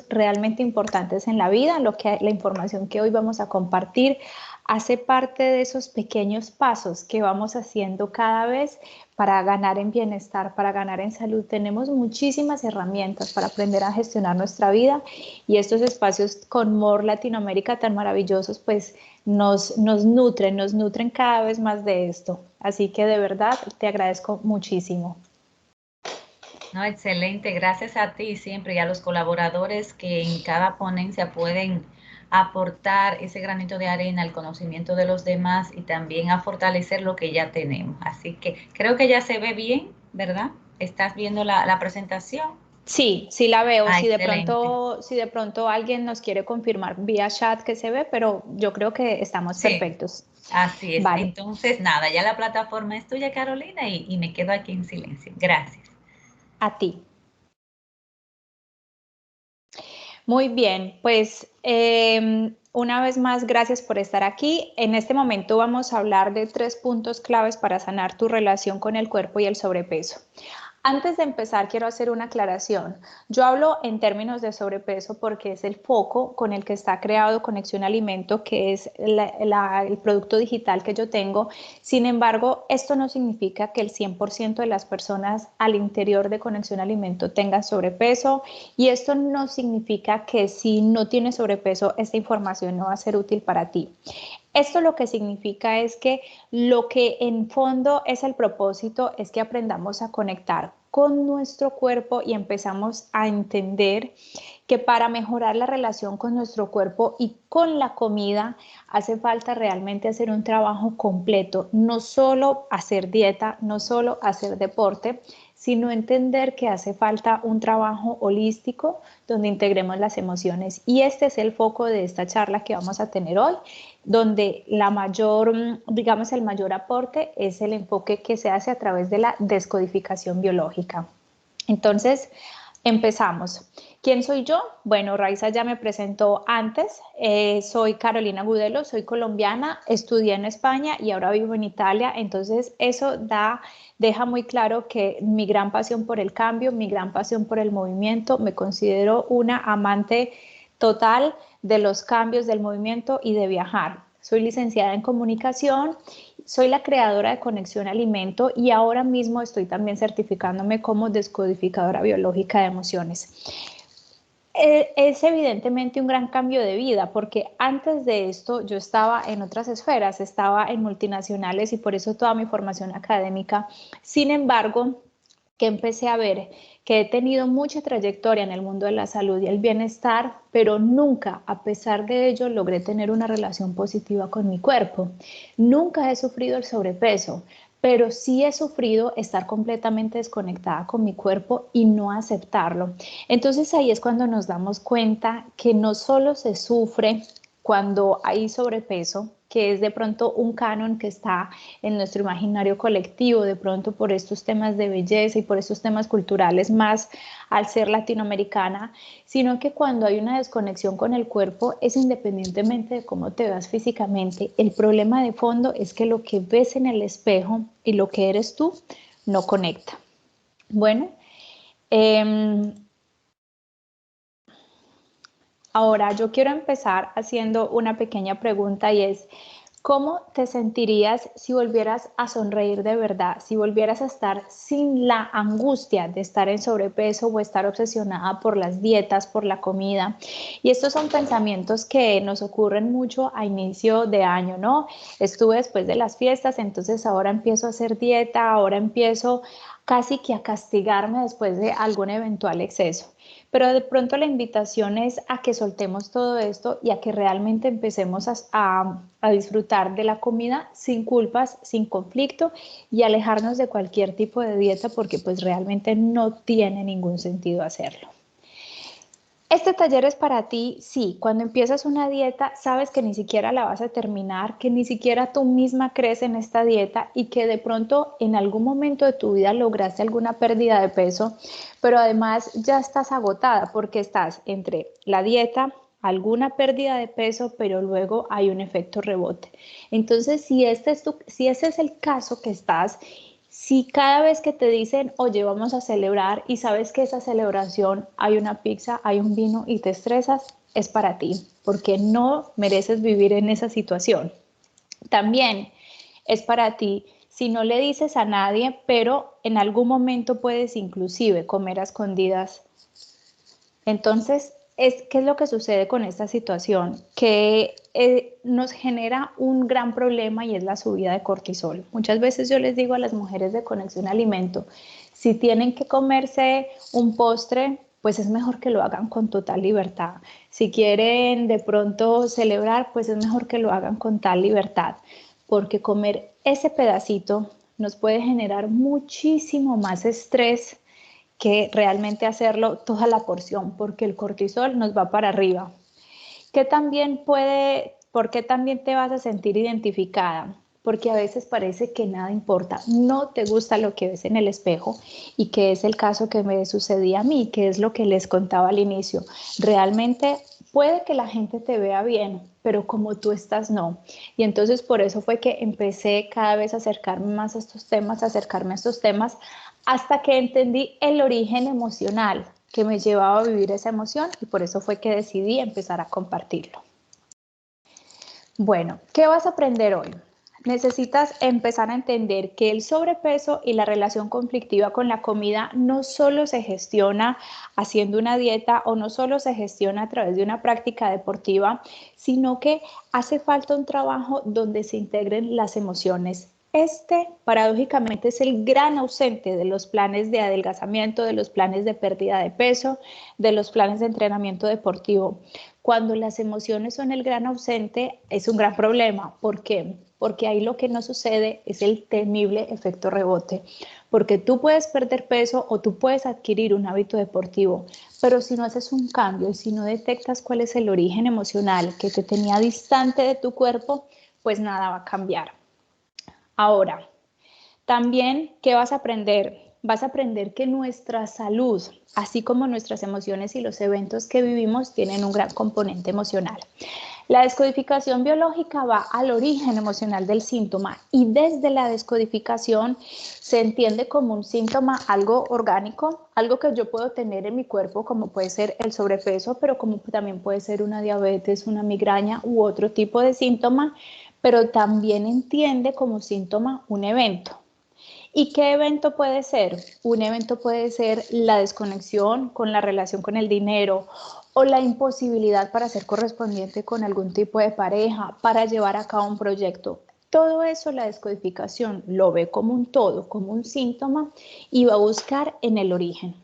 realmente importantes en la vida. La información que hoy vamos a compartir hace parte de esos pequeños pasos que vamos haciendo cada vez para ganar en bienestar, para ganar en salud. Tenemos muchísimas herramientas para aprender a gestionar nuestra vida, y estos espacios con More Latinoamérica tan maravillosos pues nos nutren cada vez más de esto. Así que de verdad te agradezco muchísimo. No, excelente, gracias a ti siempre y a los colaboradores que en cada ponencia pueden aportar ese granito de arena al conocimiento de los demás y también a fortalecer lo que ya tenemos. Así que creo que ya se ve bien, ¿verdad? ¿Estás viendo la presentación? Sí, sí la veo. Ah, excelente. Si de pronto alguien nos quiere confirmar vía chat que se ve, pero yo creo que estamos Sí, perfectos. así es. Vale, Entonces, nada, ya la plataforma es tuya, Carolina, y me quedo aquí en silencio. Gracias. a ti. Muy bien, pues una vez más, gracias por estar aquí. En este momento vamos a hablar de 3 puntos claves para sanar tu relación con el cuerpo y el sobrepeso. Antes de empezar, quiero hacer una aclaración. Yo hablo en términos de sobrepeso porque es el foco con el que está creado Conexión Alimento, que es el producto digital que yo tengo. Sin embargo, esto no significa que el 100% de las personas al interior de Conexión Alimento tengan sobrepeso, y esto no significa que si no tienes sobrepeso, esta información no va a ser útil para ti. Esto lo que significa es que lo que en fondo es el propósito es que aprendamos a conectar con nuestro cuerpo y empezamos a entender que para mejorar la relación con nuestro cuerpo y con la comida hace falta realmente hacer un trabajo completo, no solo hacer dieta, no solo hacer deporte, sino entender que hace falta un trabajo holístico donde integremos las emociones. Y este es el foco de esta charla que vamos a tener hoy, donde digamos, el mayor aporte es el enfoque que se hace a través de la descodificación biológica. Entonces, empezamos. ¿Quién soy yo? Bueno, Raiza ya me presentó antes. Soy Carolina Gudelo, soy colombiana, estudié en España y ahora vivo en Italia. Entonces, eso deja muy claro que mi gran pasión por el cambio, mi gran pasión por el movimiento, me considero una amante total de los cambios, del movimiento y de viajar. Soy licenciada en comunicación, soy la creadora de Conexión Alimento y ahora mismo estoy también certificándome como descodificadora biológica de emociones. Es evidentemente un gran cambio de vida, porque antes de esto yo estaba en otras esferas, estaba en multinacionales y por eso toda mi formación académica. Sin embargo, que empecé a ver que he tenido mucha trayectoria en el mundo de la salud y el bienestar, pero nunca, a pesar de ello, logré tener una relación positiva con mi cuerpo. Nunca he sufrido el sobrepeso, pero sí he sufrido estar completamente desconectada con mi cuerpo y no aceptarlo. Entonces ahí es cuando nos damos cuenta que no solo se sufre cuando hay sobrepeso, que es de pronto un canon que está en nuestro imaginario colectivo, de pronto por estos temas de belleza y por estos temas culturales más al ser latinoamericana, sino que cuando hay una desconexión con el cuerpo es independientemente de cómo te veas físicamente. El problema de fondo es que lo que ves en el espejo y lo que eres tú no conecta. Bueno, eh, ahora yo quiero empezar haciendo una pequeña pregunta, y es, ¿cómo te sentirías si volvieras a sonreír de verdad? Si volvieras a estar sin la angustia de estar en sobrepeso o estar obsesionada por las dietas, por la comida. Y estos son pensamientos que nos ocurren mucho a inicio de año, ¿no? Estuve después de las fiestas, entonces ahora empiezo a hacer dieta, ahora empiezo casi que a castigarme después de algún eventual exceso. Pero de pronto la invitación es a que soltemos todo esto y a que realmente empecemos a disfrutar de la comida sin culpas, sin conflicto, y alejarnos de cualquier tipo de dieta porque pues realmente no tiene ningún sentido hacerlo. Este taller es para ti, sí. Cuando empiezas una dieta, sabes que ni siquiera la vas a terminar, que ni siquiera tú misma crees en esta dieta y que de pronto en algún momento de tu vida lograste alguna pérdida de peso, pero además ya estás agotada porque estás entre la dieta, alguna pérdida de peso, pero luego hay un efecto rebote. Entonces, si ese es el caso que estás, Si cada vez que te dicen, oye, vamos a celebrar y sabes que esa celebración hay una pizza, hay un vino y te estresas, es para ti, porque no mereces vivir en esa situación. También es para ti si no le dices a nadie, pero en algún momento puedes inclusive comer a escondidas. Entonces, ¿qué es lo que sucede con esta situación? Que nos genera un gran problema y es la subida de cortisol. Muchas veces yo les digo a las mujeres de Conexión Alimento, si tienen que comerse un postre, pues es mejor que lo hagan con total libertad. Si quieren de pronto celebrar, pues es mejor que lo hagan con tal libertad, porque comer ese pedacito nos puede generar muchísimo más estrés que realmente hacerlo toda la porción, porque el cortisol nos va para arriba. ¿Por qué también te vas a sentir identificada? Porque a veces parece que nada importa, no te gusta lo que ves en el espejo y que es el caso que me sucedía a mí, que es lo que les contaba al inicio. Realmente puede que la gente te vea bien, pero como tú estás, no. Y entonces por eso fue que empecé cada vez a acercarme más a estos temas, hasta que entendí el origen emocional que me llevaba a vivir esa emoción y por eso fue que decidí empezar a compartirlo. Bueno, ¿qué vas a aprender hoy? Necesitas empezar a entender que el sobrepeso y la relación conflictiva con la comida no solo se gestiona haciendo una dieta o no solo se gestiona a través de una práctica deportiva, sino que hace falta un trabajo donde se integren las emociones. Este, paradójicamente, es el gran ausente de los planes de adelgazamiento, de los planes de pérdida de peso, de los planes de entrenamiento deportivo. Cuando las emociones son el gran ausente, es un gran problema. ¿Por qué? Porque ahí lo que no sucede es el temible efecto rebote. Porque tú puedes perder peso o tú puedes adquirir un hábito deportivo, pero si no haces un cambio y si no detectas cuál es el origen emocional que te tenía distante de tu cuerpo, pues nada va a cambiar. Ahora, también, ¿qué vas a aprender? Vas a aprender que nuestra salud, así como nuestras emociones y los eventos que vivimos, tienen un gran componente emocional. La descodificación biológica va al origen emocional del síntoma y desde la descodificación se entiende como un síntoma algo orgánico, algo que yo puedo tener en mi cuerpo, como puede ser el sobrepeso, pero como también puede ser una diabetes, una migraña u otro tipo de síntoma, pero también entiende como síntoma un evento. ¿Y qué evento puede ser? Un evento puede ser la desconexión con la relación con el dinero o la imposibilidad para ser correspondiente con algún tipo de pareja, para llevar a cabo un proyecto. Todo eso la descodificación lo ve como un todo, como un síntoma y va a buscar en el origen.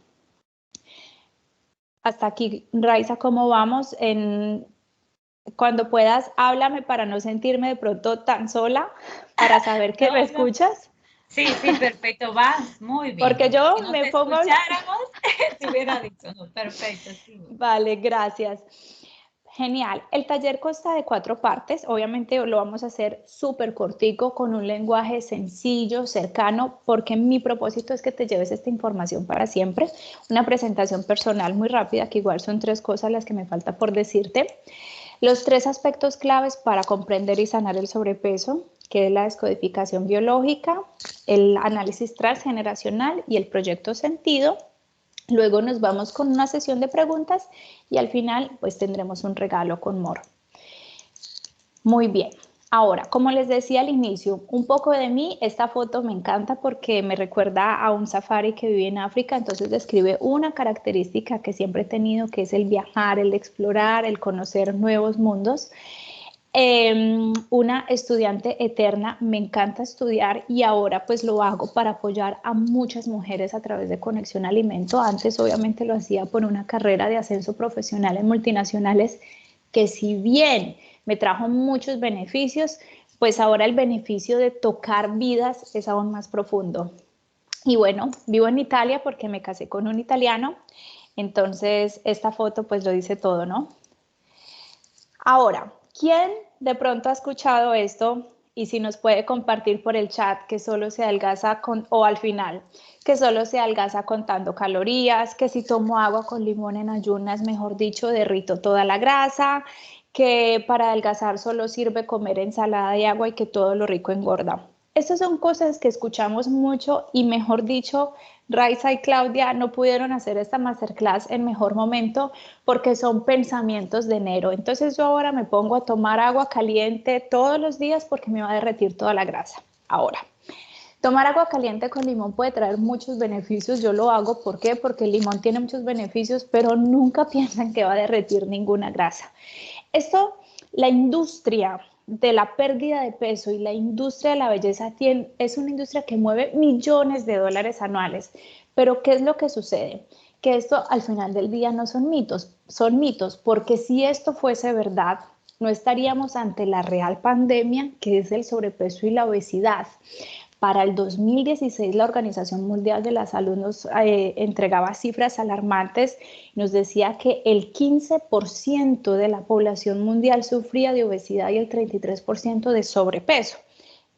Hasta aquí, Raiza, ¿cómo vamos? Cuando puedas, háblame para no sentirme de pronto tan sola, para saber que me No, no. escuchas. Sí, sí, perfecto, vas muy bien, Porque porque si yo no me te pongo a hablar. escucháramos, te hubiera dicho, no, perfecto, sí. Vale, gracias. Genial. El taller consta de 4 partes. Obviamente lo vamos a hacer súper cortico, con un lenguaje sencillo, cercano, porque mi propósito es que te lleves esta información para siempre. Una presentación personal muy rápida, que igual son 3 cosas las que me falta por decirte. Los 3 aspectos claves para comprender y sanar el sobrepeso, que es la descodificación biológica, el análisis transgeneracional y el proyecto sentido. Luego nos vamos con una sesión de preguntas y al final pues tendremos un regalo con Mor. Muy bien. Ahora, como les decía al inicio, un poco de mí, esta foto me encanta porque me recuerda a un safari que viví en África, entonces describe una característica que siempre he tenido, que es el viajar, el explorar, el conocer nuevos mundos. Una estudiante eterna, me encanta estudiar y ahora pues lo hago para apoyar a muchas mujeres a través de Conexión Alimento. Antes obviamente lo hacía por una carrera de ascenso profesional en multinacionales que si bien me trajo muchos beneficios, pues ahora el beneficio de tocar vidas es aún más profundo. Y bueno, vivo en Italia porque me casé con un italiano, entonces esta foto pues lo dice todo, ¿no? Ahora, ¿quién de pronto ha escuchado esto? Y si nos puede compartir por el chat que solo se adelgaza o al final, que solo se adelgaza contando calorías, que si tomo agua con limón en ayunas, mejor dicho, derrito toda la grasa, que para adelgazar solo sirve comer ensalada y agua y que todo lo rico engorda. Estas son cosas que escuchamos mucho y mejor dicho, Raiza y Claudia no pudieron hacer esta masterclass en mejor momento porque son pensamientos de enero. Entonces yo ahora me pongo a tomar agua caliente todos los días porque me va a derretir toda la grasa. Ahora, tomar agua caliente con limón puede traer muchos beneficios. Yo lo hago, ¿por qué? Porque el limón tiene muchos beneficios, pero nunca piensan que va a derretir ninguna grasa. Esto, la industria de la pérdida de peso y la industria de la belleza es una industria que mueve millones de dólares anuales. Pero ¿qué es lo que sucede? Que esto al final del día no son mitos, porque si esto fuese verdad, no estaríamos ante la real pandemia que es el sobrepeso y la obesidad. Para el 2016, la Organización Mundial de la Salud nos entregaba cifras alarmantes. Nos decía que el 15% de la población mundial sufría de obesidad y el 33% de sobrepeso.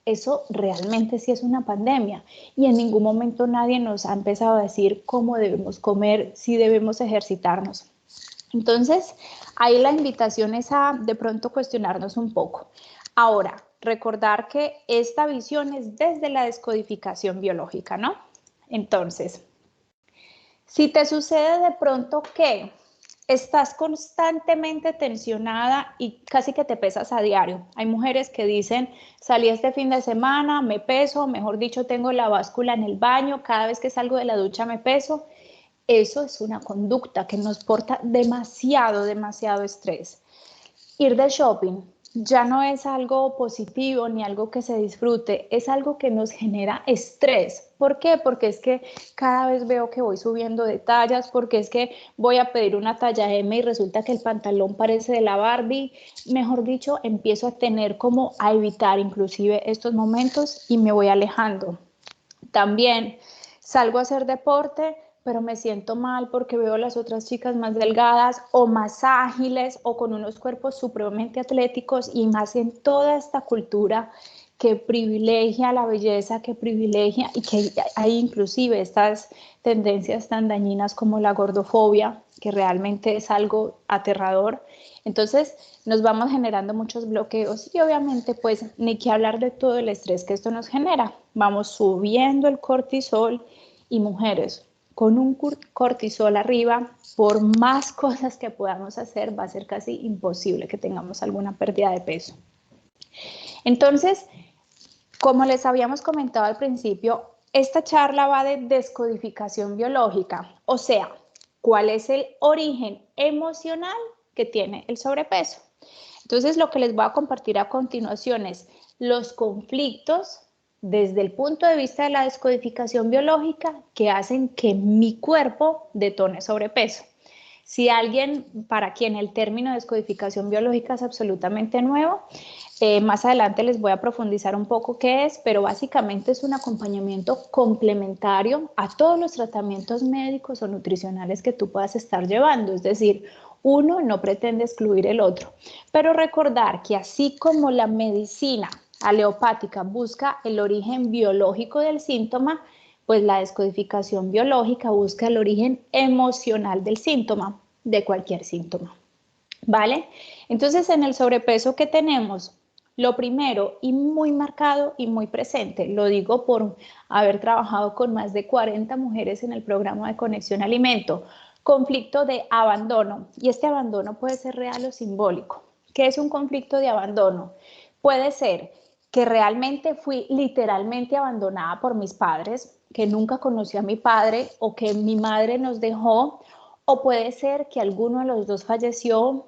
Eso realmente sí es una pandemia y en ningún momento nadie nos ha empezado a decir cómo debemos comer, si debemos ejercitarnos. Entonces, ahí la invitación es a de pronto cuestionarnos un poco. Ahora, recordar que esta visión es desde la descodificación biológica, ¿no? Entonces, si te sucede de pronto que estás constantemente tensionada y casi que te pesas a diario. Hay mujeres que dicen, salí este fin de semana, me peso, mejor dicho, tengo la báscula en el baño, cada vez que salgo de la ducha me peso. Eso es una conducta que nos porta demasiado, demasiado estrés. Ir de shopping ya no es algo positivo ni algo que se disfrute, es algo que nos genera estrés. ¿Por qué? Porque es que cada vez veo que voy subiendo de tallas, porque es que voy a pedir una talla M y resulta que el pantalón parece de la Barbie. Mejor dicho, empiezo a tener como a evitar inclusive estos momentos y me voy alejando. También salgo a hacer deporte, pero me siento mal porque veo a las otras chicas más delgadas o más ágiles o con unos cuerpos supremamente atléticos y más en toda esta cultura que privilegia la belleza, que privilegia y que hay inclusive estas tendencias tan dañinas como la gordofobia, que realmente es algo aterrador. Entonces nos vamos generando muchos bloqueos y obviamente pues ni que hablar de todo el estrés que esto nos genera. Vamos subiendo el cortisol y mujeres, con un cortisol arriba, por más cosas que podamos hacer, va a ser casi imposible que tengamos alguna pérdida de peso. Entonces, como les habíamos comentado al principio, esta charla va de descodificación biológica, o sea, cuál es el origen emocional que tiene el sobrepeso. Entonces, lo que les voy a compartir a continuación es los conflictos desde el punto de vista de la descodificación biológica que hacen que mi cuerpo detone sobrepeso. Si alguien para quien el término descodificación biológica es absolutamente nuevo, más adelante les voy a profundizar un poco qué es, pero básicamente es un acompañamiento complementario a todos los tratamientos médicos o nutricionales que tú puedas estar llevando. Es decir, uno no pretende excluir el otro, pero recordar que así como la medicina aleopática busca el origen biológico del síntoma, pues la descodificación biológica busca el origen emocional del síntoma, de cualquier síntoma. ¿Vale? Entonces, en el sobrepeso que tenemos, lo primero y muy marcado y muy presente, lo digo por haber trabajado con más de 40 mujeres en el programa de Conexión Alimento, conflicto de abandono. Y este abandono puede ser real o simbólico. ¿Qué es un conflicto de abandono? Puede ser que realmente fui literalmente abandonada por mis padres, que nunca conocí a mi padre o que mi madre nos dejó, o puede ser que alguno de los dos falleció,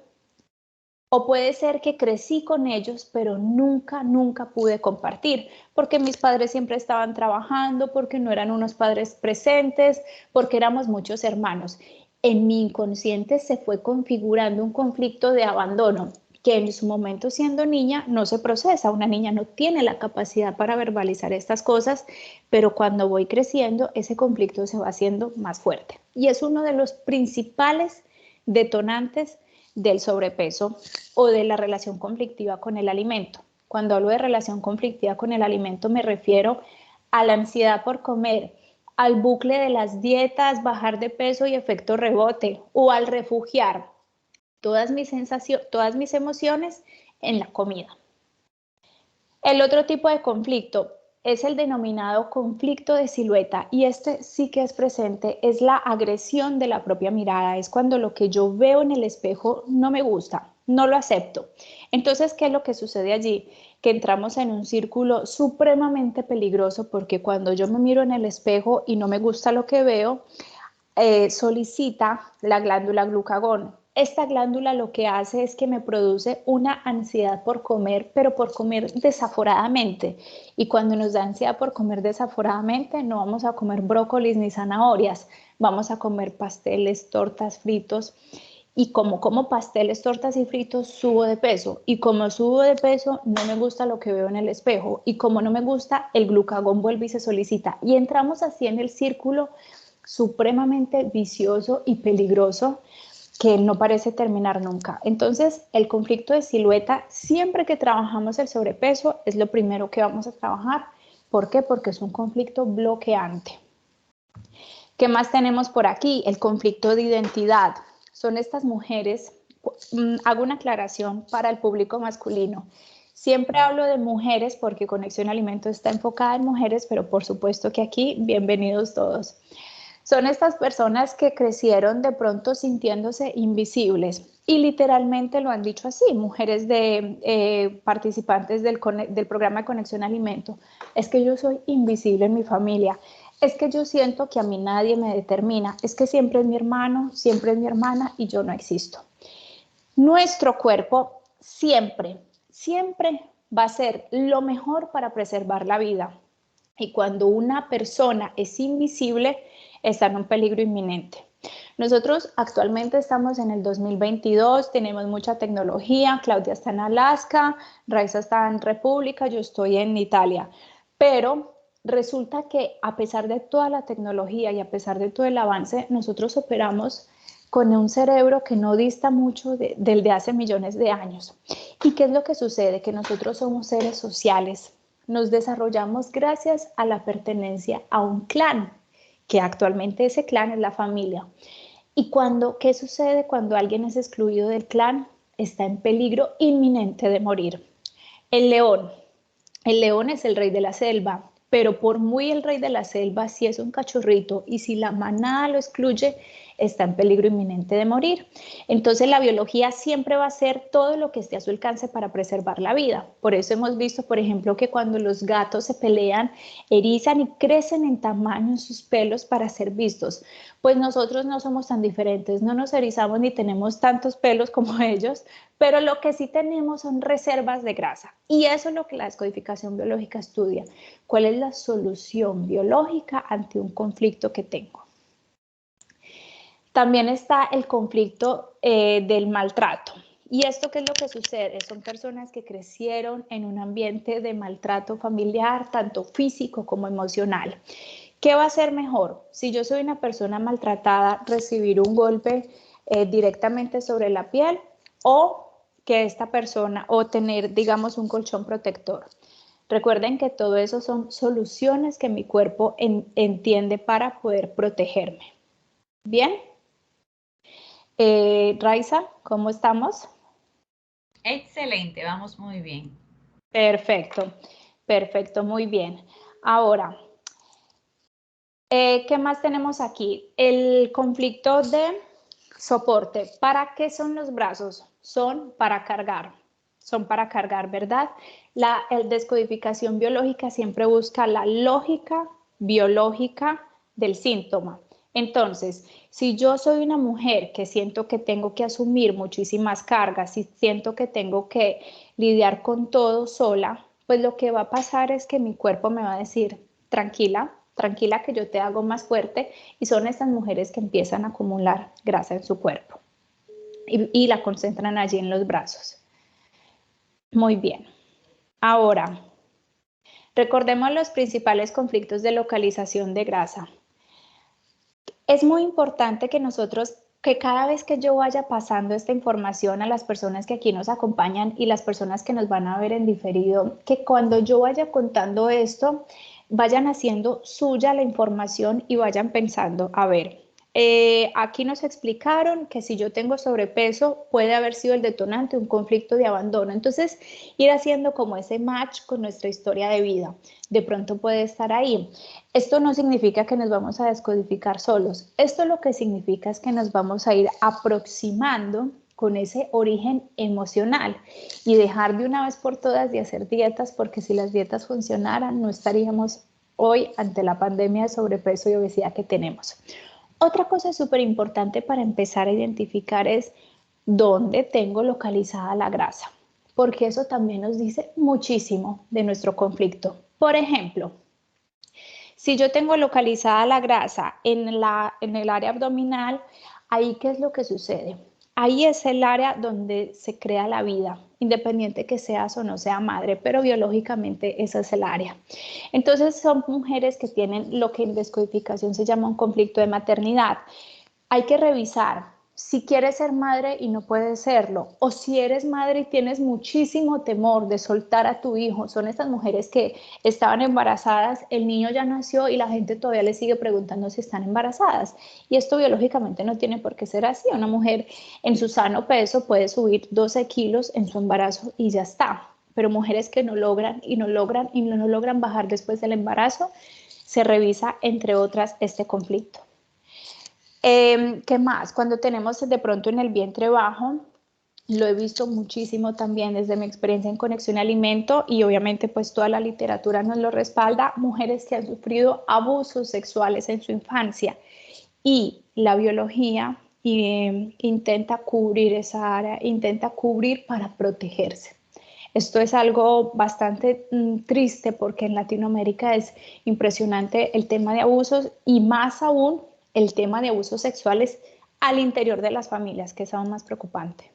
o puede ser que crecí con ellos, pero nunca pude compartir, porque mis padres siempre estaban trabajando, porque no eran unos padres presentes, porque éramos muchos hermanos. En mi inconsciente se fue configurando un conflicto de abandono que en su momento siendo niña no se procesa. Una niña no tiene la capacidad para verbalizar estas cosas, pero cuando voy creciendo ese conflicto se va haciendo más fuerte. Y es uno de los principales detonantes del sobrepeso o de la relación conflictiva con el alimento. Cuando hablo de relación conflictiva con el alimento me refiero a la ansiedad por comer, al bucle de las dietas, bajar de peso y efecto rebote, o al refugiar todas mis sensaciones, todas mis emociones en la comida. El otro tipo de conflicto, es el denominado conflicto de silueta y este sí que es presente, es la agresión de la propia mirada, es cuando lo que yo veo en el espejo no me gusta, no lo acepto. Entonces, ¿qué es lo que sucede allí? Que entramos en un círculo supremamente peligroso porque cuando yo me miro en el espejo y no me gusta lo que veo, solicita la glándula glucagón. Esta glándula lo que hace es que me produce una ansiedad por comer, pero por comer desaforadamente. Y cuando nos da ansiedad por comer desaforadamente, no vamos a comer brócolis ni zanahorias, vamos a comer pasteles, tortas, fritos. Y como pasteles, tortas y fritos, subo de peso. Y como subo de peso, no me gusta lo que veo en el espejo. Y como no me gusta, el glucagón vuelve y se solicita. Y entramos así en el círculo supremamente vicioso y peligroso que no parece terminar nunca. Entonces, el conflicto de silueta, siempre que trabajamos el sobrepeso, es lo primero que vamos a trabajar. ¿Por qué? Porque es un conflicto bloqueante. ¿Qué más tenemos por aquí? El conflicto de identidad. Son estas mujeres, hago una aclaración para el público masculino. Siempre hablo de mujeres porque Conexión Alimentos está enfocada en mujeres, pero por supuesto que aquí, bienvenidos todos. Son estas personas que crecieron de pronto sintiéndose invisibles y literalmente lo han dicho así, mujeres de participantes del programa de Conexión Alimento. Es que yo soy invisible en mi familia, es que yo siento que a mí nadie me determina, es que siempre es mi hermano, siempre es mi hermana y yo no existo. Nuestro cuerpo siempre, siempre va a ser lo mejor para preservar la vida. Y cuando una persona es invisible, está en un peligro inminente. Nosotros actualmente estamos en el 2022, tenemos mucha tecnología, Claudia está en Alaska, Raiza está en República, yo estoy en Italia, pero resulta que a pesar de toda la tecnología y a pesar de todo el avance, nosotros operamos con un cerebro que no dista mucho del de hace millones de años. ¿Y qué es lo que sucede? Que nosotros somos seres sociales, nos desarrollamos gracias a la pertenencia a un clan, que actualmente ese clan es la familia. ¿Y qué sucede cuando alguien es excluido del clan? Está en peligro inminente de morir. El león. El león es el rey de la selva, pero por muy el rey de la selva, si es un cachorrito y si la manada lo excluye, está en peligro inminente de morir. Entonces la biología siempre va a hacer todo lo que esté a su alcance para preservar la vida. Por eso hemos visto, por ejemplo, que cuando los gatos se pelean, erizan y crecen en tamaño en sus pelos para ser vistos. Pues nosotros no somos tan diferentes, no nos erizamos ni tenemos tantos pelos como ellos, pero lo que sí tenemos son reservas de grasa. Y eso es lo que la descodificación biológica estudia. ¿Cuál es la solución biológica ante un conflicto que tengo? También está el conflicto del maltrato. ¿Y esto qué es lo que sucede? Son personas que crecieron en un ambiente de maltrato familiar, tanto físico como emocional. ¿Qué va a ser mejor? Si yo soy una persona maltratada, recibir un golpe directamente sobre la piel o que esta persona o tener, digamos, un colchón protector. Recuerden que todo eso son soluciones que mi cuerpo entiende para poder protegerme. ¿Bien? Raiza, ¿cómo estamos? Excelente, vamos muy bien. Perfecto, perfecto, muy bien. Ahora, ¿qué más tenemos aquí? El conflicto de soporte. ¿Para qué son los brazos? Son para cargar, ¿verdad? La descodificación biológica siempre busca la lógica biológica del síntoma. Entonces, si yo soy una mujer que siento que tengo que asumir muchísimas cargas, si siento que tengo que lidiar con todo sola, pues lo que va a pasar es que mi cuerpo me va a decir, tranquila, tranquila que yo te hago más fuerte, y son estas mujeres que empiezan a acumular grasa en su cuerpo y la concentran allí en los brazos. Muy bien. Ahora, recordemos los principales conflictos de localización de grasa. Es muy importante que cada vez que yo vaya pasando esta información a las personas que aquí nos acompañan y las personas que nos van a ver en diferido, que cuando yo vaya contando esto, vayan haciendo suya la información y vayan pensando, a ver, aquí nos explicaron que si yo tengo sobrepeso puede haber sido el detonante de un conflicto de abandono. Entonces, ir haciendo como ese match con nuestra historia de vida. De pronto puede estar ahí. Esto no significa que nos vamos a descodificar solos. Esto lo que significa es que nos vamos a ir aproximando con ese origen emocional y dejar de una vez por todas de hacer dietas, porque si las dietas funcionaran no estaríamos hoy ante la pandemia de sobrepeso y obesidad que tenemos. Otra cosa súper importante para empezar a identificar es dónde tengo localizada la grasa, porque eso también nos dice muchísimo de nuestro conflicto. Por ejemplo, si yo tengo localizada la grasa en el área abdominal, ahí ¿qué es lo que sucede? Ahí es el área donde se crea la vida, independiente que seas o no sea madre, pero biológicamente esa es el área. Entonces son mujeres que tienen lo que en descodificación se llama un conflicto de maternidad. Hay que revisar si quieres ser madre y no puedes serlo, o si eres madre y tienes muchísimo temor de soltar a tu hijo. Son estas mujeres que estaban embarazadas, el niño ya nació y la gente todavía le sigue preguntando si están embarazadas. Y esto biológicamente no tiene por qué ser así. Una mujer en su sano peso puede subir 12 kilos en su embarazo y ya está. Pero mujeres que no logran y no logran bajar después del embarazo, se revisa, entre otras, este conflicto. ¿Qué más? Cuando tenemos de pronto en el vientre bajo, lo he visto muchísimo también desde mi experiencia en Conexión Alimento y obviamente pues toda la literatura nos lo respalda, mujeres que han sufrido abusos sexuales en su infancia y la biología intenta cubrir esa área, intenta cubrir para protegerse. Esto es algo bastante triste porque en Latinoamérica es impresionante el tema de abusos y más aún el tema de abusos sexuales al interior de las familias, que es aún más preocupante.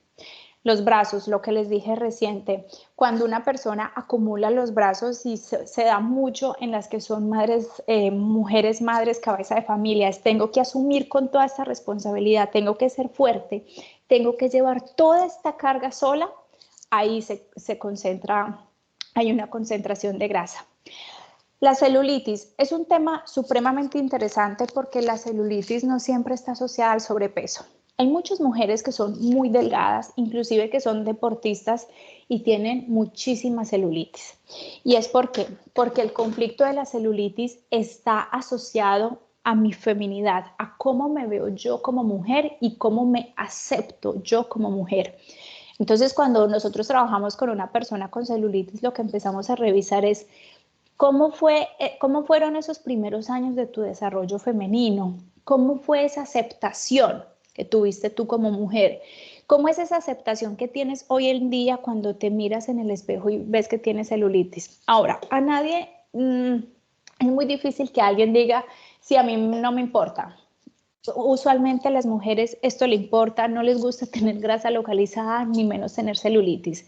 Los brazos, lo que les dije reciente, cuando una persona acumula los brazos y se da mucho en las que son madres, mujeres madres, cabeza de familias, tengo que asumir con toda esta responsabilidad, tengo que ser fuerte, tengo que llevar toda esta carga sola, ahí se concentra, hay una concentración de grasa. La celulitis es un tema supremamente interesante porque la celulitis no siempre está asociada al sobrepeso. Hay muchas mujeres que son muy delgadas, inclusive que son deportistas y tienen muchísima celulitis. ¿Y es por qué? Porque el conflicto de la celulitis está asociado a mi feminidad, a cómo me veo yo como mujer y cómo me acepto yo como mujer. Entonces, cuando nosotros trabajamos con una persona con celulitis, lo que empezamos a revisar es ¿cómo fueron esos primeros años de tu desarrollo femenino? ¿Cómo fue esa aceptación que tuviste tú como mujer? ¿Cómo es esa aceptación que tienes hoy en día cuando te miras en el espejo y ves que tienes celulitis? Ahora, a nadie es muy difícil que alguien diga, sí, a mí no me importa. Usualmente a las mujeres esto le importa, no les gusta tener grasa localizada, ni menos tener celulitis.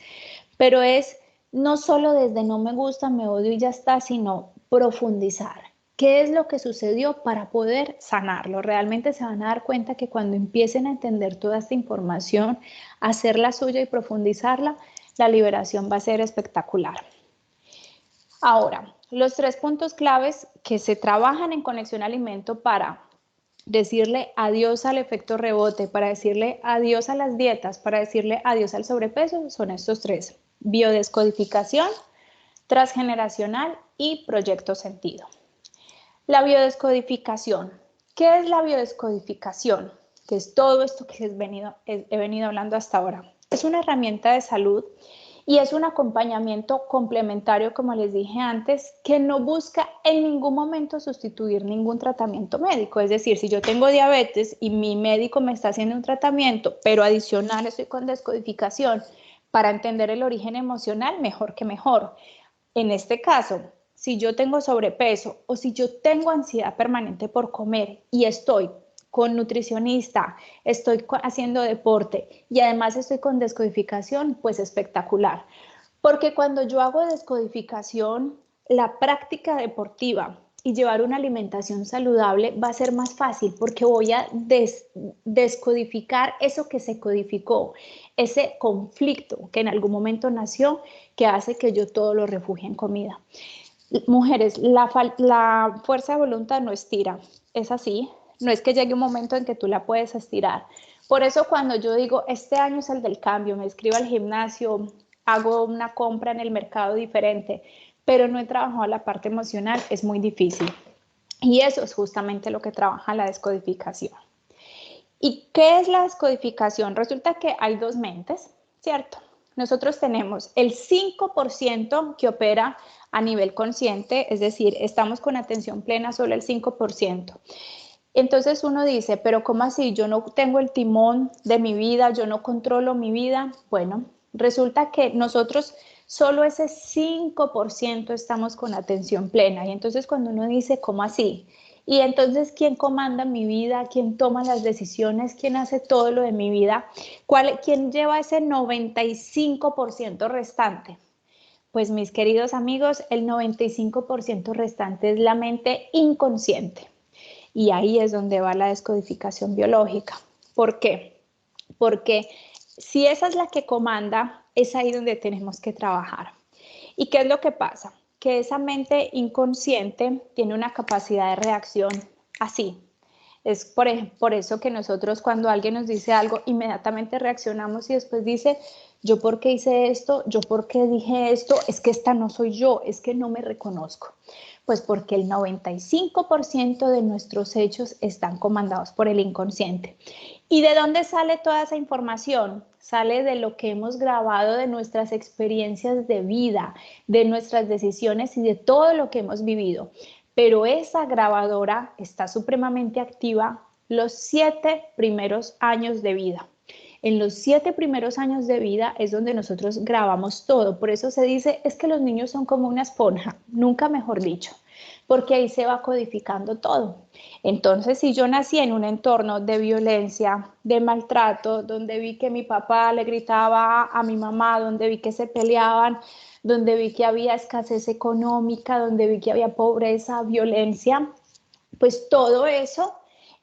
Pero es no solo desde no me gusta, me odio y ya está, sino profundizar. ¿Qué es lo que sucedió para poder sanarlo? Realmente se van a dar cuenta que cuando empiecen a entender toda esta información, hacerla suya y profundizarla, la liberación va a ser espectacular. Ahora, los 3 puntos claves que se trabajan en Conexión Alimento para decirle adiós al efecto rebote, para decirle adiós a las dietas, para decirle adiós al sobrepeso, son estos 3. Biodescodificación, transgeneracional y proyecto sentido. La biodescodificación. ¿Qué es la biodescodificación? Que es todo esto que he venido hablando hasta ahora. Es una herramienta de salud y es un acompañamiento complementario, como les dije antes, que no busca en ningún momento sustituir ningún tratamiento médico. Es decir, si yo tengo diabetes y mi médico me está haciendo un tratamiento, pero adicional estoy con descodificación para entender el origen emocional, mejor que mejor. En este caso, si yo tengo sobrepeso o si yo tengo ansiedad permanente por comer y estoy con nutricionista, estoy haciendo deporte y además estoy con descodificación, pues espectacular. Porque cuando yo hago descodificación, la práctica deportiva y llevar una alimentación saludable va a ser más fácil porque voy a descodificar eso que se codificó, ese conflicto que en algún momento nació que hace que yo todo lo refugie en comida. Mujeres, la fuerza de voluntad no estira, es así. No es que llegue un momento en que tú la puedes estirar. Por eso cuando yo digo, este año es el del cambio, me inscribo al gimnasio, hago una compra en el mercado diferente, pero no he trabajado la parte emocional, es muy difícil. Y eso es justamente lo que trabaja la descodificación. ¿Y qué es la descodificación? Resulta que hay dos mentes, ¿cierto? Nosotros tenemos el 5% que opera a nivel consciente, es decir, estamos con atención plena solo el 5%. Entonces uno dice, pero ¿cómo así? Yo no tengo el timón de mi vida, yo no controlo mi vida. Bueno, resulta que nosotros solo ese 5% estamos con atención plena. Y entonces cuando uno dice, ¿cómo así? Y entonces, ¿quién comanda mi vida? ¿Quién toma las decisiones? ¿Quién hace todo lo de mi vida? ¿Quién lleva ese 95% restante? Pues mis queridos amigos, el 95% restante es la mente inconsciente. Y ahí es donde va la descodificación biológica. ¿Por qué? Porque si esa es la que comanda, es ahí donde tenemos que trabajar. ¿Y qué es lo que pasa? Que esa mente inconsciente tiene una capacidad de reacción así. Es por eso que nosotros cuando alguien nos dice algo, inmediatamente reaccionamos y después dice, yo por qué hice esto, yo por qué dije esto, es que esta no soy yo, es que no me reconozco. Pues porque el 95% de nuestros hechos están comandados por el inconsciente. ¿Y de dónde sale toda esa información? Sale de lo que hemos grabado, de nuestras experiencias de vida, de nuestras decisiones y de todo lo que hemos vivido. Pero esa grabadora está supremamente activa los 7 primeros años de vida. En los 7 primeros años de vida es donde nosotros grabamos todo. Por eso se dice, es que los niños son como una esponja, nunca mejor dicho, porque ahí se va codificando todo. Entonces, si yo nací en un entorno de violencia, de maltrato, donde vi que mi papá le gritaba a mi mamá, donde vi que se peleaban, donde vi que había escasez económica, donde vi que había pobreza, violencia, pues todo eso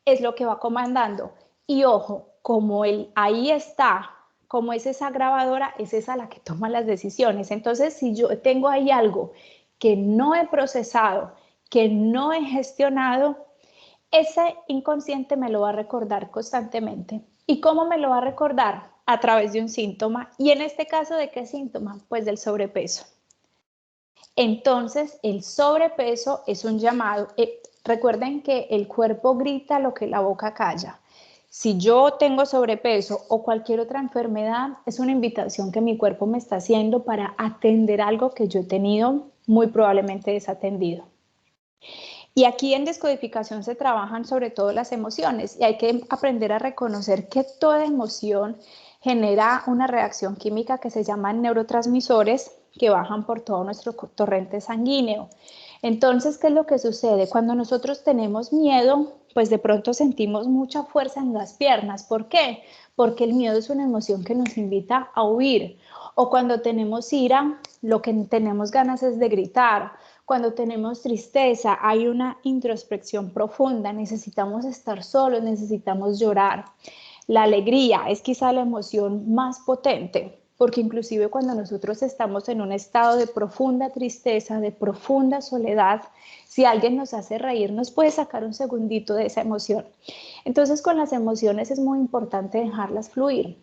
es lo que va comandando. Y ojo, como ahí está, como es esa grabadora, es esa la que toma las decisiones. Entonces, si yo tengo ahí algo que no he procesado, que no he gestionado, ese inconsciente me lo va a recordar constantemente. ¿Y cómo me lo va a recordar? A través de un síntoma. Y en este caso, ¿de qué síntoma? Pues del sobrepeso. Entonces, el sobrepeso es un llamado. Recuerden que el cuerpo grita lo que la boca calla. Si yo tengo sobrepeso o cualquier otra enfermedad, es una invitación que mi cuerpo me está haciendo para atender algo que yo he tenido muy probablemente desatendido. Y aquí en descodificación se trabajan sobre todo las emociones y hay que aprender a reconocer que toda emoción genera una reacción química que se llaman neurotransmisores que bajan por todo nuestro torrente sanguíneo. Entonces, ¿qué es lo que sucede? Cuando nosotros tenemos miedo, pues de pronto sentimos mucha fuerza en las piernas. ¿Por qué? Porque el miedo es una emoción que nos invita a huir. O cuando tenemos ira, lo que tenemos ganas es de gritar. Cuando tenemos tristeza, hay una introspección profunda, necesitamos estar solos, necesitamos llorar. La alegría es quizá la emoción más potente, porque inclusive cuando nosotros estamos en un estado de profunda tristeza, de profunda soledad, si alguien nos hace reír, nos puede sacar un segundito de esa emoción. Entonces, con las emociones es muy importante dejarlas fluir.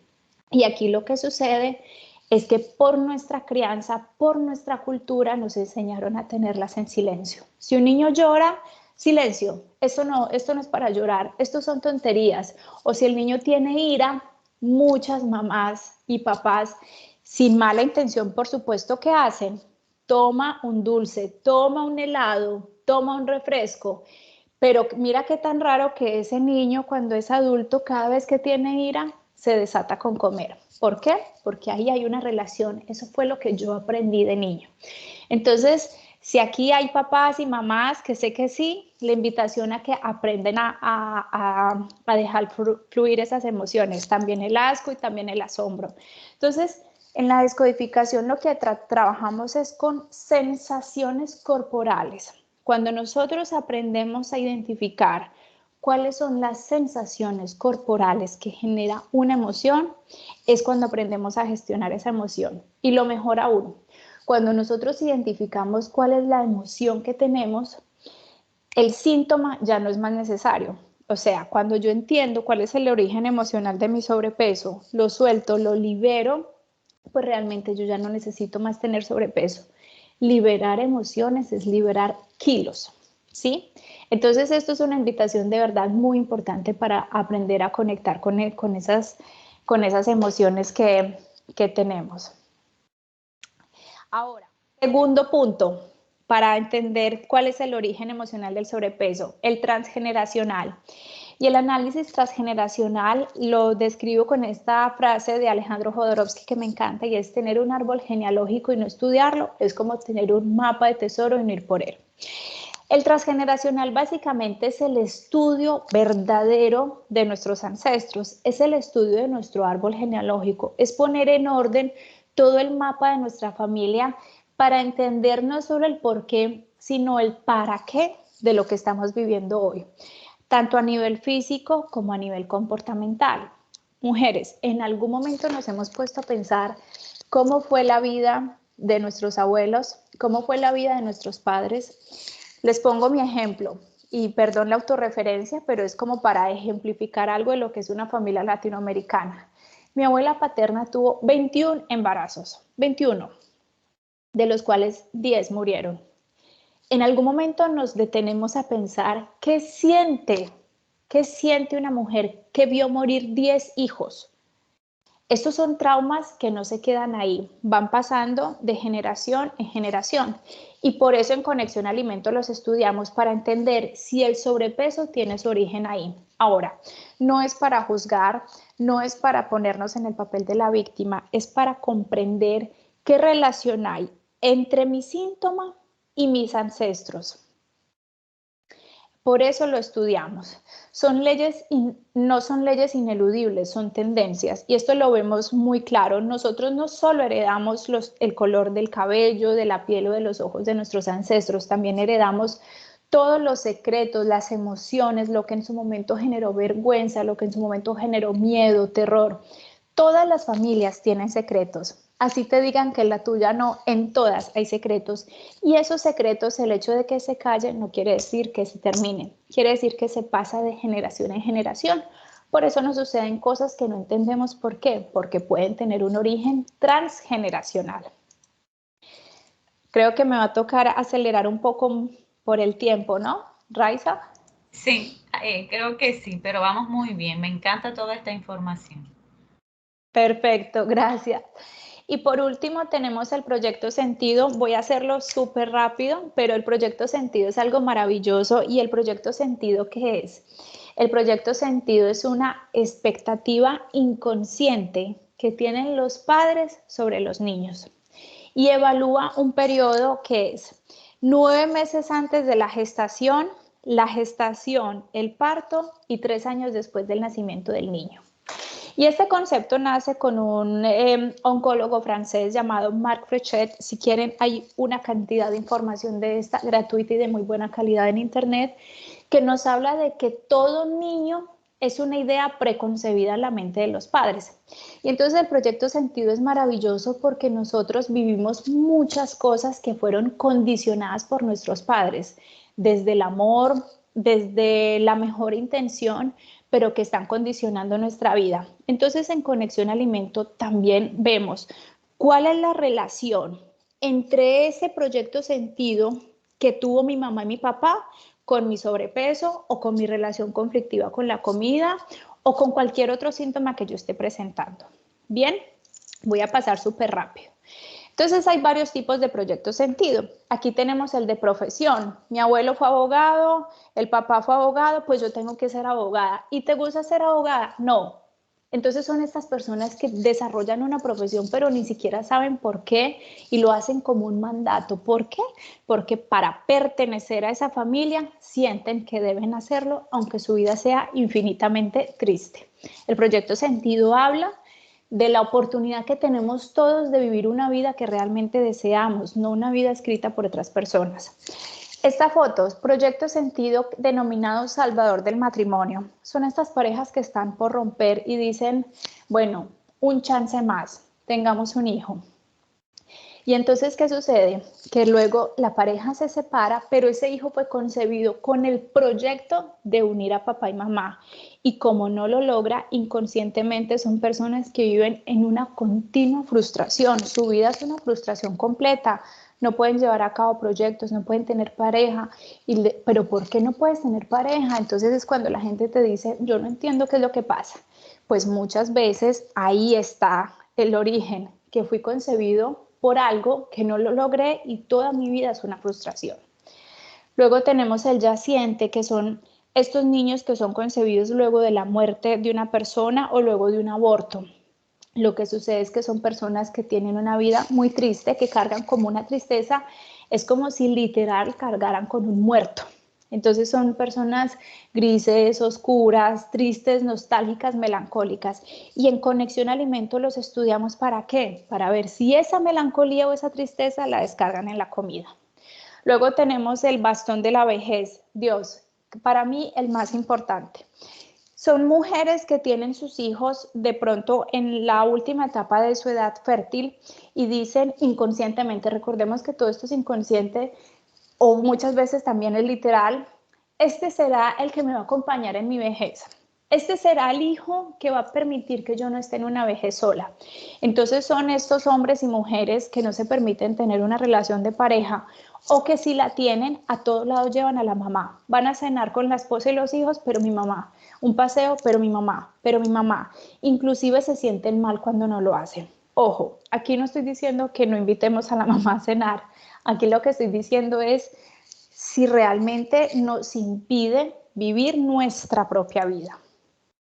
Y aquí lo que sucede es que por nuestra crianza, por nuestra cultura, nos enseñaron a tenerlas en silencio. Si un niño llora, silencio, esto no es para llorar, esto son tonterías. O si el niño tiene ira, muchas mamás y papás, sin mala intención, por supuesto, ¿qué hacen? Toma un dulce, toma un helado, toma un refresco. Pero mira qué tan raro que ese niño, cuando es adulto, cada vez que tiene ira, se desata con comer. ¿Por qué? Porque ahí hay una relación. Eso fue lo que yo aprendí de niño. Entonces, si aquí hay papás y mamás, que sé que sí, la invitación a que aprenden a dejar fluir esas emociones, también el asco y también el asombro. Entonces, en la descodificación lo que trabajamos es con sensaciones corporales. Cuando nosotros aprendemos a identificar cuáles son las sensaciones corporales que genera una emoción, es cuando aprendemos a gestionar esa emoción. Y lo mejor aún, cuando nosotros identificamos cuál es la emoción que tenemos, el síntoma ya no es más necesario. O sea, cuando yo entiendo cuál es el origen emocional de mi sobrepeso, lo suelto, lo libero, pues realmente yo ya no necesito más tener sobrepeso. Liberar emociones es liberar kilos, ¿sí? Entonces esto es una invitación de verdad muy importante para aprender a conectar con esas emociones que tenemos. Ahora, segundo punto, para entender cuál es el origen emocional del sobrepeso, el transgeneracional. Y el análisis transgeneracional lo describo con esta frase de Alejandro Jodorowsky que me encanta, y es: tener un árbol genealógico y no estudiarlo es como tener un mapa de tesoro y no ir por él. El transgeneracional básicamente es el estudio verdadero de nuestros ancestros, es el estudio de nuestro árbol genealógico, es poner en orden todo el mapa de nuestra familia para entender no solo el por qué, sino el para qué de lo que estamos viviendo hoy, tanto a nivel físico como a nivel comportamental. Mujeres, en algún momento nos hemos puesto a pensar cómo fue la vida de nuestros abuelos, cómo fue la vida de nuestros padres. Les pongo mi ejemplo, y perdón la autorreferencia, pero es como para ejemplificar algo de lo que es una familia latinoamericana. Mi abuela paterna tuvo 21 embarazos, 21, de los cuales 10 murieron. En algún momento nos detenemos a pensar qué siente una mujer que vio morir 10 hijos. Estos son traumas que no se quedan ahí, van pasando de generación en generación, y por eso en Conexión Alimento los estudiamos para entender si el sobrepeso tiene su origen ahí. Ahora, no es para juzgar, no es para ponernos en el papel de la víctima, es para comprender qué relación hay entre mi síntoma y mis ancestros. Por eso lo estudiamos. No son leyes ineludibles, son tendencias. Y esto lo vemos muy claro. Nosotros no solo heredamos el color del cabello, de la piel o de los ojos de nuestros ancestros, también heredamos todos los secretos, las emociones, lo que en su momento generó vergüenza, lo que en su momento generó miedo, terror. Todas las familias tienen secretos. Así te digan que en la tuya no, en todas hay secretos. Y esos secretos, el hecho de que se callen no quiere decir que se terminen, quiere decir que se pasa de generación en generación. Por eso nos suceden cosas que no entendemos por qué, porque pueden tener un origen transgeneracional. Creo que me va a tocar acelerar un poco por el tiempo, ¿no, Raiza? Sí, creo que sí, pero vamos muy bien. Me encanta toda esta información. Perfecto, gracias. Y por último tenemos el proyecto Sentido. Voy a hacerlo súper rápido, pero el proyecto Sentido es algo maravilloso. ¿Y el proyecto Sentido qué es? El proyecto Sentido es una expectativa inconsciente que tienen los padres sobre los niños, y evalúa un periodo que es 9 meses antes de la gestación, el parto y 3 años después del nacimiento del niño. Y este concepto nace con un oncólogo francés llamado Marc Frechet. Si quieren, hay una cantidad de información de esta gratuita y de muy buena calidad en internet, que nos habla de que todo niño es una idea preconcebida en la mente de los padres. Y entonces el proyecto Sentido es maravilloso porque nosotros vivimos muchas cosas que fueron condicionadas por nuestros padres, desde el amor, desde la mejor intención, pero que están condicionando nuestra vida. Entonces, en Conexión Alimento también vemos cuál es la relación entre ese proyecto Sentido que tuvo mi mamá y mi papá con mi sobrepeso, o con mi relación conflictiva con la comida, o con cualquier otro síntoma que yo esté presentando. Bien, voy a pasar súper rápido. Entonces hay varios tipos de proyecto Sentido. Aquí tenemos el de profesión. Mi abuelo fue abogado, el papá fue abogado, pues yo tengo que ser abogada. ¿Y te gusta ser abogada? No. Entonces son estas personas que desarrollan una profesión pero ni siquiera saben por qué, y lo hacen como un mandato. ¿Por qué? Porque para pertenecer a esa familia sienten que deben hacerlo aunque su vida sea infinitamente triste. El proyecto Sentido habla de la oportunidad que tenemos todos de vivir una vida que realmente deseamos, no una vida escrita por otras personas. Esta foto es proyecto Sentido denominado Salvador del matrimonio. Son estas parejas que están por romper y dicen, bueno, un chance más, tengamos un hijo. Y entonces, ¿qué sucede? Que luego la pareja se separa, pero ese hijo fue concebido con el proyecto de unir a papá y mamá. Y como no lo logra, inconscientemente son personas que viven en una continua frustración. Su vida es una frustración completa. No pueden llevar a cabo proyectos, no pueden tener pareja. Pero ¿por qué no puedes tener pareja? Entonces es cuando la gente te dice, yo no entiendo qué es lo que pasa. Pues muchas veces ahí está el origen, que fui concebido por algo que no lo logré y toda mi vida es una frustración. Luego tenemos el yaciente, que son estos niños que son concebidos luego de la muerte de una persona o luego de un aborto. Lo que sucede es que son personas que tienen una vida muy triste, que cargan como una tristeza, es como si literal cargaran con un muerto. Entonces son personas grises, oscuras, tristes, nostálgicas, melancólicas. Y en Conexión Alimento los estudiamos ¿para qué? Para ver si esa melancolía o esa tristeza la descargan en la comida. Luego tenemos el bastón de la vejez, Dios, para mí el más importante. Son mujeres que tienen sus hijos de pronto en la última etapa de su edad fértil y dicen inconscientemente, recordemos que todo esto es inconsciente o muchas veces también es literal, este será el que me va a acompañar en mi vejez. Este será el hijo que va a permitir que yo no esté en una vejez sola. Entonces son estos hombres y mujeres que no se permiten tener una relación de pareja o que si la tienen, a todos lados llevan a la mamá. Van a cenar con la esposa y los hijos, pero mi mamá. Un paseo, pero mi mamá, pero mi mamá. Inclusive se sienten mal cuando no lo hacen. Ojo, aquí no estoy diciendo que no invitemos a la mamá a cenar. Aquí lo que estoy diciendo es si realmente nos impide vivir nuestra propia vida.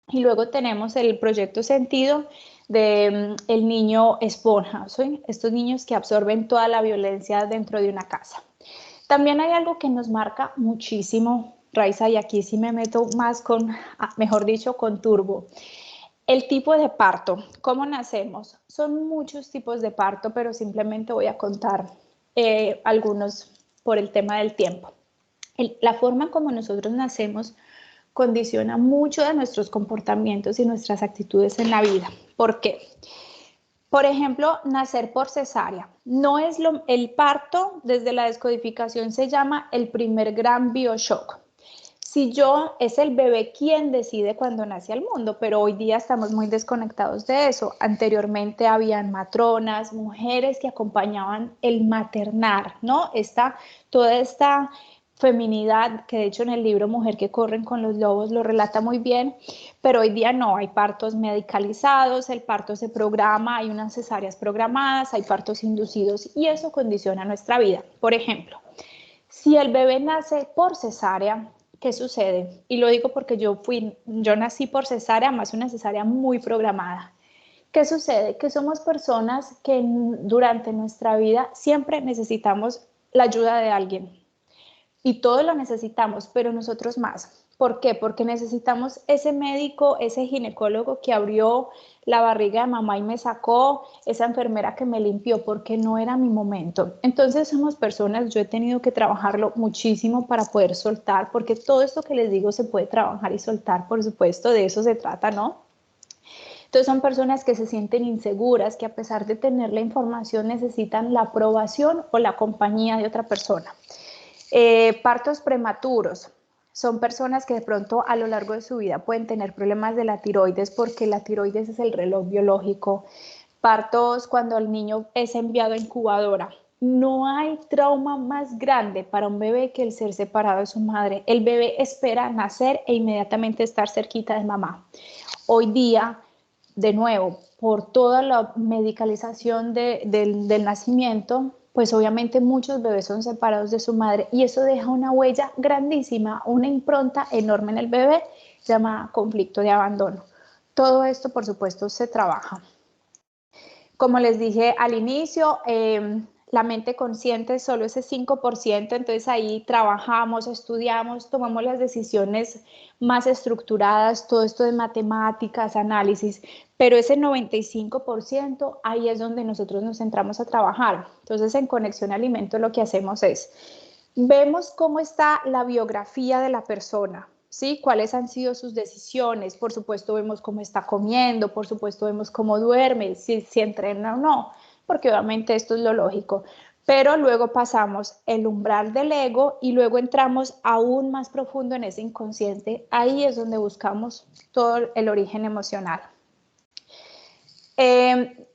Y luego tenemos el proyecto Sentido de el niño esponja, ¿sí? Estos niños que absorben toda la violencia dentro de una casa. También hay algo que nos marca muchísimo, Raiza, y aquí sí me meto más con, mejor dicho, con turbo. El tipo de parto, ¿cómo nacemos? Son muchos tipos de parto, pero simplemente voy a contar algunos por el tema del tiempo. La forma como nosotros nacemos condiciona mucho de nuestros comportamientos y nuestras actitudes en la vida. ¿Por qué? Por ejemplo, nacer por cesárea. No es el parto, desde la descodificación se llama el primer gran bioshock. Si yo, es el bebé quien decide cuando nace al mundo, pero hoy día estamos muy desconectados de eso. Anteriormente habían matronas, mujeres que acompañaban el maternar, ¿no? Toda esta feminidad, que de hecho en el libro Mujer que corren con los lobos lo relata muy bien, pero hoy día no, hay partos medicalizados, el parto se programa, hay unas cesáreas programadas, hay partos inducidos y eso condiciona nuestra vida. Por ejemplo, si el bebé nace por cesárea, ¿qué sucede? Y lo digo porque yo nací por cesárea, más una cesárea muy programada. ¿Qué sucede? Que somos personas que durante nuestra vida siempre necesitamos la ayuda de alguien y todos lo necesitamos, pero nosotros más. ¿Por qué? Porque necesitamos ese médico, ese ginecólogo que abrió la barriga de mamá y me sacó, esa enfermera que me limpió porque no era mi momento. Entonces somos personas, yo he tenido que trabajarlo muchísimo para poder soltar, porque todo esto que les digo se puede trabajar y soltar, por supuesto, de eso se trata, ¿no? Entonces son personas que se sienten inseguras, que a pesar de tener la información necesitan la aprobación o la compañía de otra persona. Partos prematuros. Son personas que de pronto a lo largo de su vida pueden tener problemas de la tiroides porque la tiroides es el reloj biológico. Partos cuando el niño es enviado a incubadora. No hay trauma más grande para un bebé que el ser separado de su madre. El bebé espera nacer e inmediatamente estar cerquita de mamá. Hoy día, de nuevo, por toda la medicalización del nacimiento, pues obviamente muchos bebés son separados de su madre y eso deja una huella grandísima, una impronta enorme en el bebé llamada conflicto de abandono. Todo esto, por supuesto, se trabaja. Como les dije al inicio, la mente consciente es solo ese 5%, entonces ahí trabajamos, estudiamos, tomamos las decisiones más estructuradas, todo esto de matemáticas, análisis, pero ese 95% ahí es donde nosotros nos centramos a trabajar. Entonces en Conexión Alimento lo que hacemos es, vemos cómo está la biografía de la persona, ¿sí? Cuáles han sido sus decisiones, por supuesto vemos cómo está comiendo, por supuesto vemos cómo duerme, si entrena o no. porque obviamente esto es lo lógico. Pero luego pasamos el umbral del ego y luego entramos aún más profundo en ese inconsciente. Ahí es donde buscamos todo el origen emocional.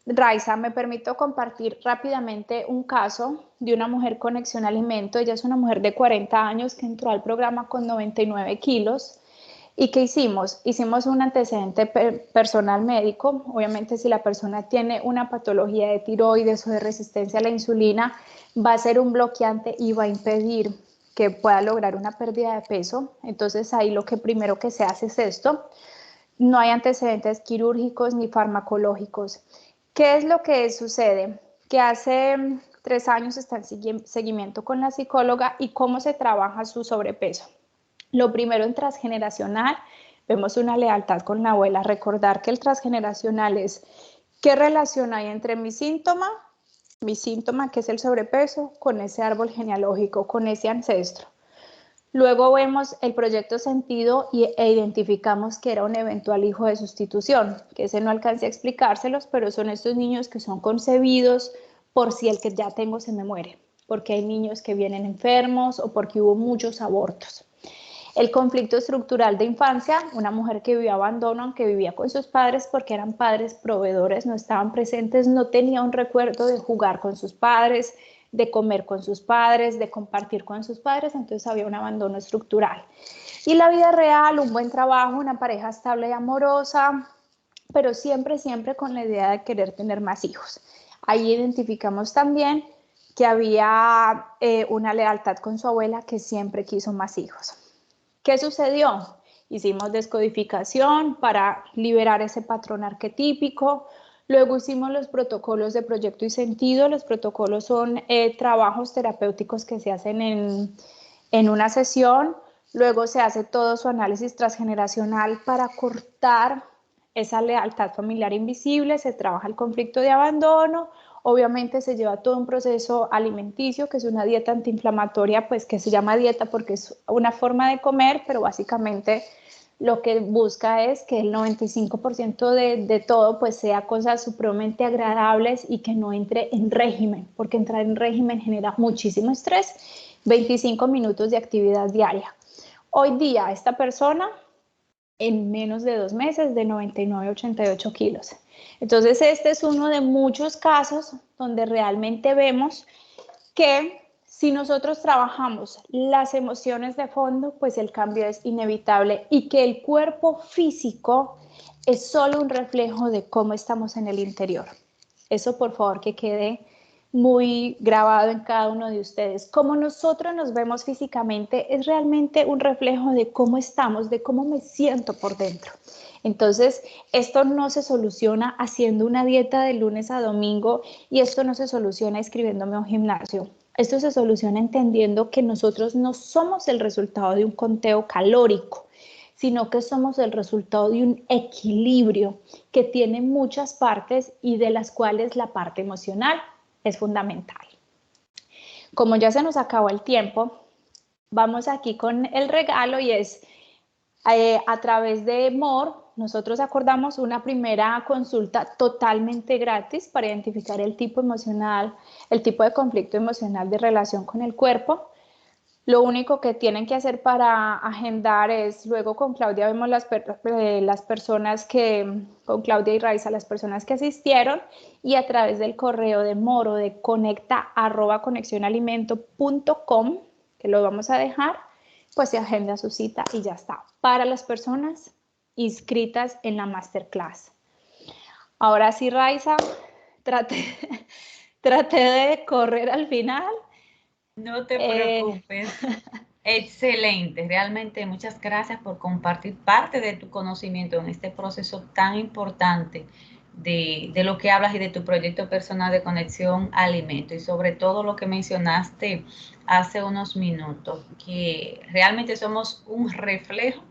Raiza, me permito compartir rápidamente un caso de una mujer con Conexión Alimento. Ella es una mujer de 40 años que entró al programa con 99 kilos. ¿Y qué hicimos? Hicimos un antecedente personal médico. Obviamente, si la persona tiene una patología de tiroides o de resistencia a la insulina, va a ser un bloqueante y va a impedir que pueda lograr una pérdida de peso. Entonces, ahí lo que primero que se hace es esto. No hay antecedentes quirúrgicos ni farmacológicos. ¿Qué es lo que sucede? Que hace 3 años está en seguimiento con la psicóloga y cómo se trabaja su sobrepeso. Lo primero en transgeneracional, vemos una lealtad con la abuela. Recordar que el transgeneracional es qué relación hay entre mi síntoma que es el sobrepeso, con ese árbol genealógico, con ese ancestro. Luego vemos el proyecto sentido e identificamos que era un eventual hijo de sustitución, que ese no alcancé a explicárselos, pero son estos niños que son concebidos por si el que ya tengo se me muere, porque hay niños que vienen enfermos o porque hubo muchos abortos. El conflicto estructural de infancia, una mujer que vivió abandono, aunque vivía con sus padres porque eran padres proveedores, no estaban presentes, no tenía un recuerdo de jugar con sus padres, de comer con sus padres, de compartir con sus padres, entonces había un abandono estructural. Y la vida real, un buen trabajo, una pareja estable y amorosa, pero siempre, siempre con la idea de querer tener más hijos. Ahí identificamos también que había una lealtad con su abuela que siempre quiso más hijos. ¿Qué sucedió? Hicimos descodificación para liberar ese patrón arquetípico. Luego hicimos los protocolos de proyecto y sentido. Los protocolos son trabajos terapéuticos que se hacen en una sesión. Luego se hace todo su análisis transgeneracional para cortar esa lealtad familiar invisible. Se trabaja el conflicto de abandono. Obviamente se lleva todo un proceso alimenticio, que es una dieta antiinflamatoria, pues que se llama dieta porque es una forma de comer, pero básicamente lo que busca es que el 95% de todo pues sea cosas supremamente agradables y que no entre en régimen, porque entrar en régimen genera muchísimo estrés. 25 minutos de actividad diaria. Hoy día esta persona en menos de 2 meses de 99 a 88 kilos. Entonces este es uno de muchos casos donde realmente vemos que si nosotros trabajamos las emociones de fondo, pues el cambio es inevitable y que el cuerpo físico es solo un reflejo de cómo estamos en el interior. Eso por favor que quede muy grabado en cada uno de ustedes. Cómo nosotros nos vemos físicamente es realmente un reflejo de cómo estamos, de cómo me siento por dentro. Entonces, esto no se soluciona haciendo una dieta de lunes a domingo y esto no se soluciona inscribiéndome a un gimnasio. Esto se soluciona entendiendo que nosotros no somos el resultado de un conteo calórico, sino que somos el resultado de un equilibrio que tiene muchas partes y de las cuales la parte emocional es fundamental. Como ya se nos acabó el tiempo, vamos aquí con el regalo y es a través de MOR, nosotros acordamos una primera consulta totalmente gratis para identificar el tipo emocional, el tipo de conflicto emocional de relación con el cuerpo. Lo único que tienen que hacer para agendar es, luego con Claudia vemos las personas que, con Claudia y Raiza, las personas que asistieron y a través del correo de Moro de conecta@conexionalimento.com, que lo vamos a dejar, pues se agenda su cita y ya está. Para las personas inscritas en la masterclass. Ahora sí, Raiza, traté de correr al final. No te preocupes. Excelente, realmente muchas gracias por compartir parte de tu conocimiento en este proceso tan importante de lo que hablas y de tu proyecto personal de conexión a alimento y sobre todo lo que mencionaste hace unos minutos, que realmente somos un reflejo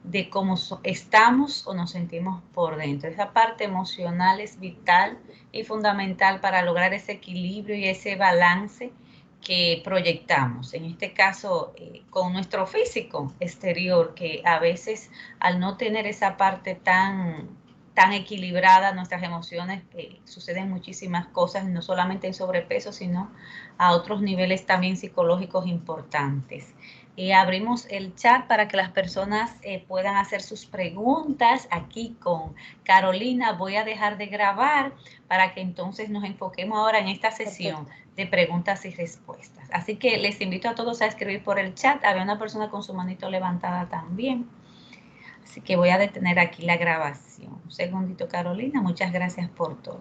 de cómo estamos o nos sentimos por dentro. Esa parte emocional es vital y fundamental para lograr ese equilibrio y ese balance que proyectamos, en este caso con nuestro físico exterior, que a veces al no tener esa parte tan tan equilibrada nuestras emociones, suceden muchísimas cosas, no solamente en sobrepeso, sino a otros niveles también psicológicos importantes. Abrimos el chat para que las personas puedan hacer sus preguntas aquí con Carolina. Voy a dejar de grabar para que entonces nos enfoquemos ahora en esta sesión de preguntas y respuestas. Así que les invito a todos a escribir por el chat. Había una persona con su manito levantada también. Así que voy a detener aquí la grabación. Un segundito, Carolina. Muchas gracias por todo.